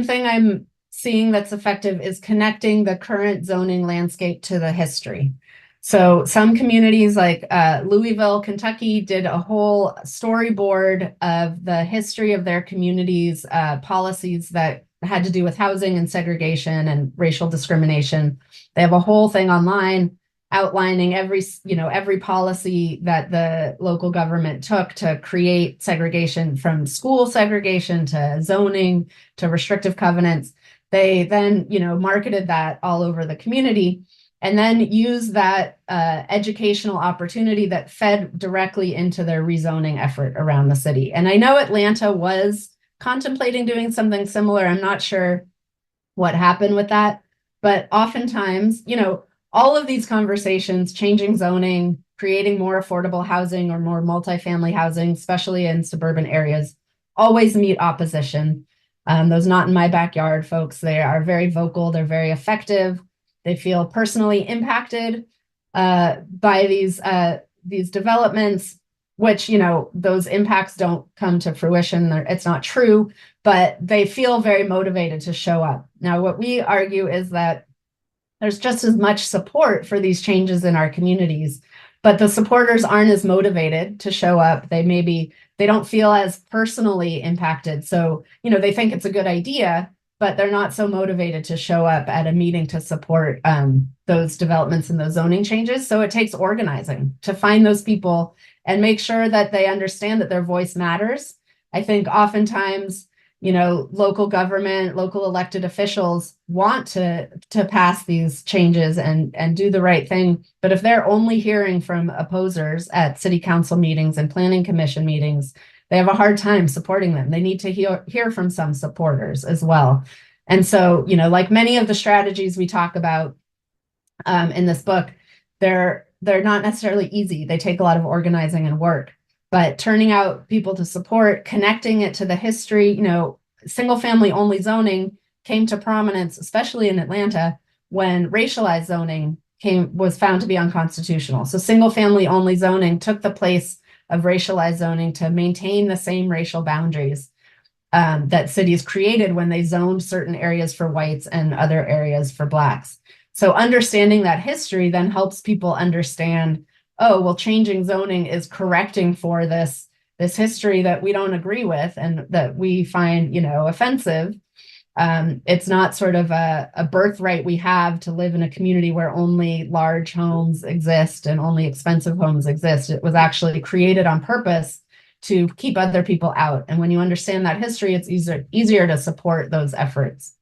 thing I'm seeing that's effective is connecting the current zoning landscape to the history. So some communities like Louisville, Kentucky did a whole storyboard of the history of their community's policies that had to do with housing and segregation and racial discrimination. They have a whole thing online outlining every policy that the local government took to create segregation, from school segregation to zoning to restrictive covenants. They then, marketed that all over the community, and then used that educational opportunity that fed directly into their rezoning effort around the city. And I know Atlanta was contemplating doing something similar. I'm not sure what happened with that, but oftentimes, all of these conversations, changing zoning, creating more affordable housing or more multifamily housing, especially in suburban areas, always meet opposition. Those not in my backyard folks, they are very vocal, they're very effective. They feel personally impacted by these developments, which, those impacts don't come to fruition. It's not true, but they feel very motivated to show up. Now, what we argue is that there's just as much support for these changes in our communities, but the supporters aren't as motivated to show up. They don't feel as personally impacted. So, they think it's a good idea, but they're not so motivated to show up at a meeting to support those developments and those zoning changes. So it takes organizing to find those people and make sure that they understand that their voice matters. I think oftentimes, local government, local elected officials want to pass these changes and do the right thing. But if they're only hearing from opposers at city council meetings and planning commission meetings, they have a hard time supporting them. They need to hear from some supporters as well. And so, like many of the strategies we talk about in this book, they're not necessarily easy. They take a lot of organizing and work. But turning out people to support, connecting it to the history, single family only zoning came to prominence, especially in Atlanta, when racialized zoning was found to be unconstitutional. So single family only zoning took the place of racialized zoning to maintain the same racial boundaries that cities created when they zoned certain areas for whites and other areas for blacks. So understanding that history then helps people understand, oh, well, changing zoning is correcting for this history that we don't agree with and that we find, offensive. It's not sort of a birthright we have to live in a community where only large homes exist and only expensive homes exist. It was actually created on purpose to keep other people out. And when you understand that history, it's easier to support those efforts.